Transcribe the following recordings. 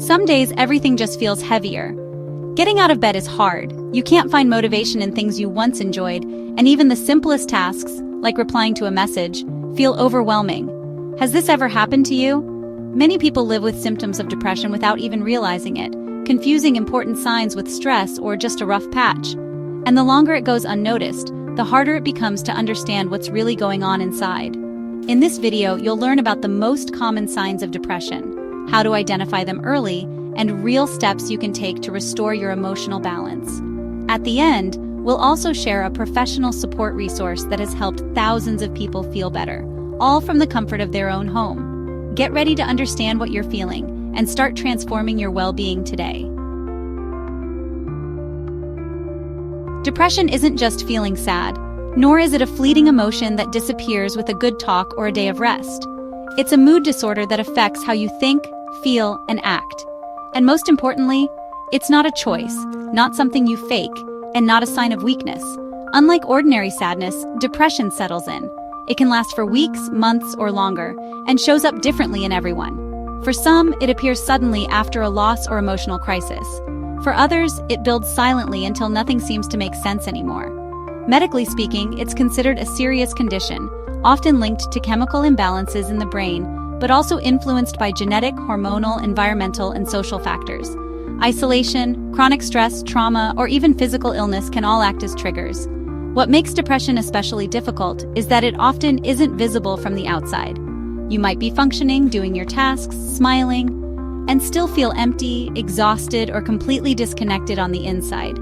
Some days everything just feels heavier. Getting out of bed is hard. You can't find motivation in things you once enjoyed, and even the simplest tasks, like replying to a message, feel overwhelming. Has this ever happened to you? Many people live with symptoms of depression without even realizing it, confusing important signs with stress or just a rough patch. And the longer it goes unnoticed, the harder it becomes to understand what's really going on inside. In this video, you'll learn about the most common signs of depression, how to identify them early, and real steps you can take to restore your emotional balance. At the end, we'll also share a professional support resource that has helped thousands of people feel better, all from the comfort of their own home. Get ready to understand what you're feeling and start transforming your well-being today. Depression isn't just feeling sad, nor is it a fleeting emotion that disappears with a good talk or a day of rest. It's a mood disorder that affects how you think, feel, and act. And most importantly, it's not a choice, not something you fake, and not a sign of weakness. Unlike ordinary sadness, depression settles in. It can last for weeks, months, or longer, and shows up differently in everyone. For some, it appears suddenly after a loss or emotional crisis. For others, it builds silently until nothing seems to make sense anymore. Medically speaking, it's considered a serious condition, often linked to chemical imbalances in the brain, but also influenced by genetic, hormonal, environmental, and social factors. Isolation, chronic stress, trauma, or even physical illness can all act as triggers. What makes depression especially difficult is that it often isn't visible from the outside. You might be functioning, doing your tasks, smiling, and still feel empty, exhausted, or completely disconnected on the inside.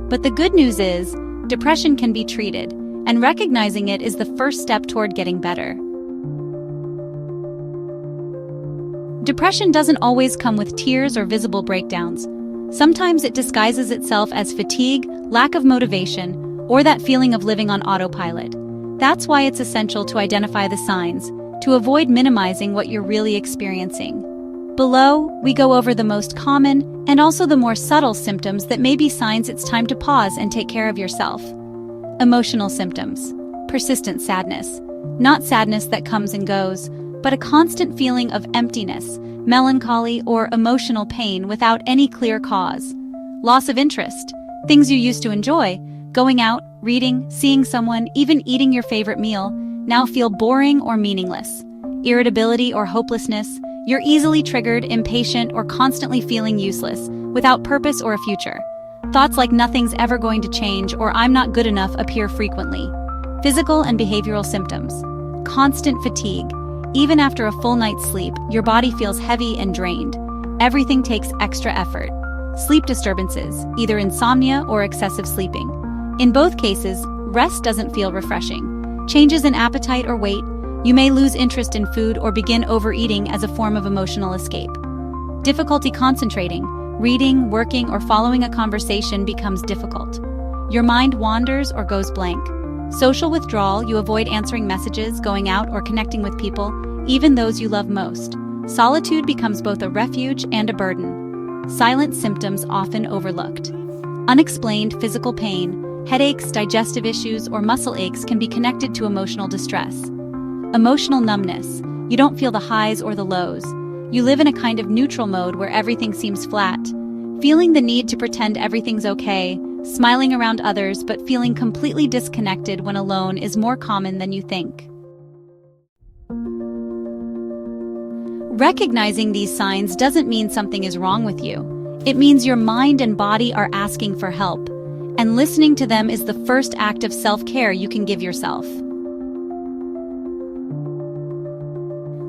But the good news is, depression can be treated, and recognizing it is the first step toward getting better. Depression doesn't always come with tears or visible breakdowns. Sometimes it disguises itself as fatigue, lack of motivation, or that feeling of living on autopilot. That's why it's essential to identify the signs, to avoid minimizing what you're really experiencing. Below, we go over the most common and also the more subtle symptoms that may be signs it's time to pause and take care of yourself. Emotional symptoms. Persistent sadness. Not sadness that comes and goes, but a constant feeling of emptiness, melancholy, or emotional pain without any clear cause. Loss of interest. Things you used to enjoy, going out, reading, seeing someone, even eating your favorite meal, now feel boring or meaningless. Irritability or hopelessness. You're easily triggered, impatient, or constantly feeling useless, without purpose or a future. Thoughts like nothing's ever going to change or I'm not good enough appear frequently. Physical and behavioral symptoms. Constant fatigue. Even after a full night's sleep, your body feels heavy and drained. Everything takes extra effort. Sleep disturbances, either insomnia or excessive sleeping. In both cases, rest doesn't feel refreshing. Changes in appetite or weight. You may lose interest in food or begin overeating as a form of emotional escape. Difficulty concentrating. Reading, working, or following a conversation becomes difficult. Your mind wanders or goes blank. Social withdrawal. You avoid answering messages, going out, or connecting with people, even those you love most. Solitude becomes both a refuge and a burden. Silent symptoms often overlooked. Unexplained physical pain, headaches, digestive issues, or muscle aches can be connected to emotional distress. Emotional numbness. You don't feel the highs or the lows. You live in a kind of neutral mode where everything seems flat. Feeling the need to pretend everything's okay, smiling around others but feeling completely disconnected when alone is more common than you think. Recognizing these signs doesn't mean something is wrong with you. It means your mind and body are asking for help, and listening to them is the first act of self-care you can give yourself.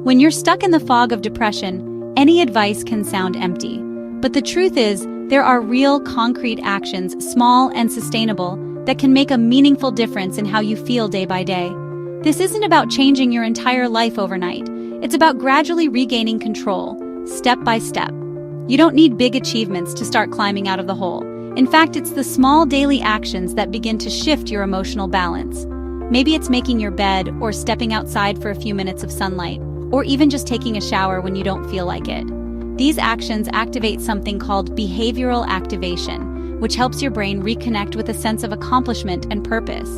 When you're stuck in the fog of depression, any advice can sound empty. But the truth is, there are real, concrete actions, small and sustainable, that can make a meaningful difference in how you feel day by day. This isn't about changing your entire life overnight. It's about gradually regaining control, step by step. You don't need big achievements to start climbing out of the hole. In fact, it's the small daily actions that begin to shift your emotional balance. Maybe it's making your bed, or stepping outside for a few minutes of sunlight, or even just taking a shower when you don't feel like it. These actions activate something called behavioral activation, which helps your brain reconnect with a sense of accomplishment and purpose.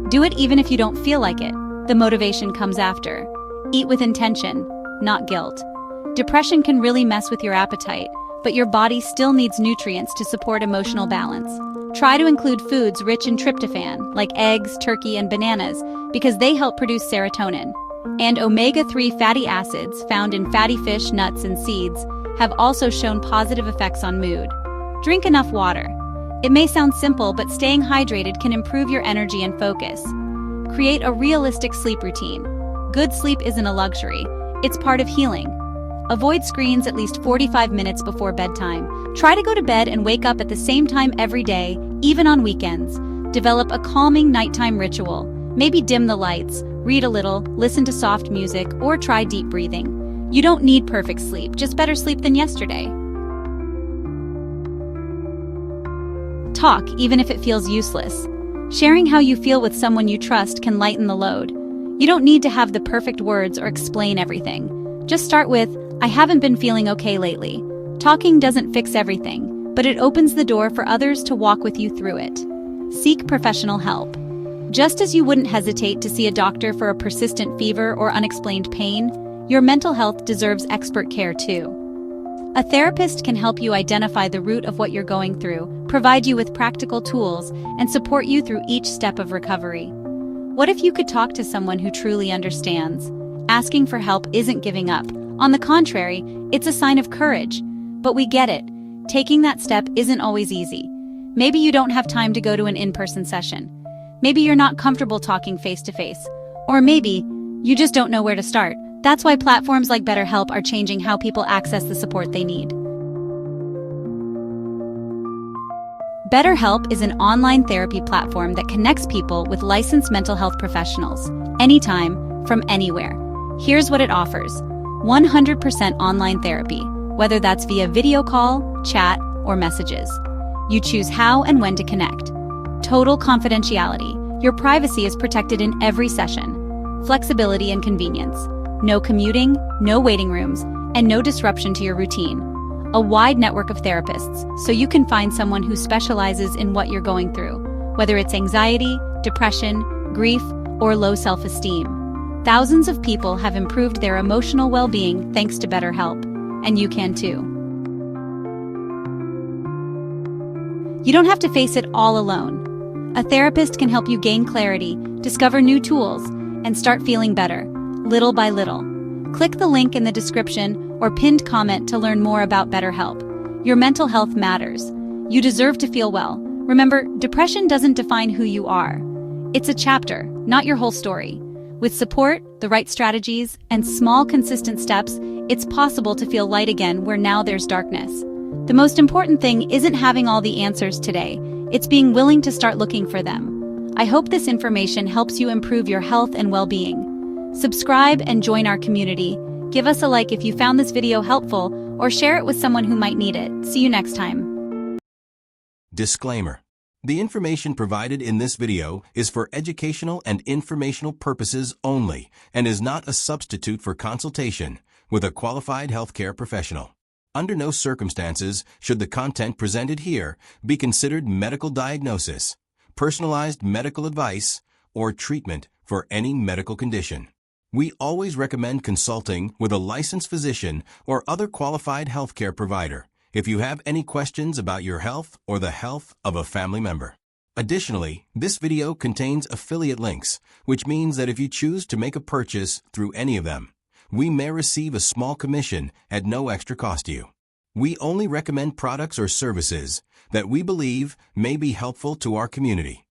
Do it even if you don't feel like it. The motivation comes after. Eat with intention, not guilt. Depression can really mess with your appetite. but your body still needs nutrients to support emotional balance. Try to include foods rich in tryptophan, like eggs, turkey, and bananas, because they help produce serotonin. And omega-3 fatty acids, found in fatty fish, nuts, and seeds, have also shown positive effects on mood. Drink enough water. It may sound simple, but staying hydrated can improve your energy and focus. Create a realistic sleep routine. Good sleep isn't a luxury, it's part of healing. Avoid screens at least 45 minutes before bedtime. Try to go to bed and wake up at the same time every day, even on weekends. Develop a calming nighttime ritual. Maybe dim the lights, read a little, listen to soft music, or try deep breathing. You don't need perfect sleep, just better sleep than yesterday. Talk, even if it feels useless. Sharing how you feel with someone you trust can lighten the load. You don't need to have the perfect words or explain everything. Just start with, "I haven't been feeling okay lately." Talking doesn't fix everything, but it opens the door for others to walk with you through it. Seek professional help. Just as you wouldn't hesitate to see a doctor for a persistent fever or unexplained pain, your mental health deserves expert care too. A therapist can help you identify the root of what you're going through, provide you with practical tools, and support you through each step of recovery. What if you could talk to someone who truly understands? Asking for help isn't giving up. On the contrary, it's a sign of courage. But we get it. Taking that step isn't always easy. Maybe you don't have time to go to an in-person session. Maybe you're not comfortable talking face-to-face. Or maybe you just don't know where to start. That's why platforms like BetterHelp are changing how people access the support they need. BetterHelp is an online therapy platform that connects people with licensed mental health professionals, anytime, from anywhere. Here's what it offers: 100% online therapy, whether that's via video call, chat, or messages. You choose how and when to connect. Total confidentiality. Your privacy is protected in every session. Flexibility and convenience. No commuting, no waiting rooms, and no disruption to your routine. A wide network of therapists, so you can find someone who specializes in what you're going through, whether it's anxiety, depression, grief, or low self-esteem. Thousands of people have improved their emotional well-being thanks to BetterHelp, and you can too. You don't have to face it all alone. A therapist can help you gain clarity, discover new tools, and start feeling better, little by little. Click the link in the description or pinned comment to learn more about BetterHelp. Your mental health matters. You deserve to feel well. Remember, depression doesn't define who you are. It's a chapter, not your whole story. With support, the right strategies, and small, consistent steps, it's possible to feel light again where now there's darkness. The most important thing isn't having all the answers today. It's being willing to start looking for them. I hope this information helps you improve your health and well-being. Subscribe and join our community. Give us a like if you found this video helpful, or share it with someone who might need it. See you next time. Disclaimer. The information provided in this video is for educational and informational purposes only and is not a substitute for consultation with a qualified healthcare professional. Under no circumstances should the content presented here be considered medical diagnosis, personalized medical advice, or treatment for any medical condition. We always recommend consulting with a licensed physician or other qualified healthcare provider if you have any questions about your health or the health of a family member. Additionally, this video contains affiliate links, which means that if you choose to make a purchase through any of them, we may receive a small commission at no extra cost to you. We only recommend products or services that we believe may be helpful to our community.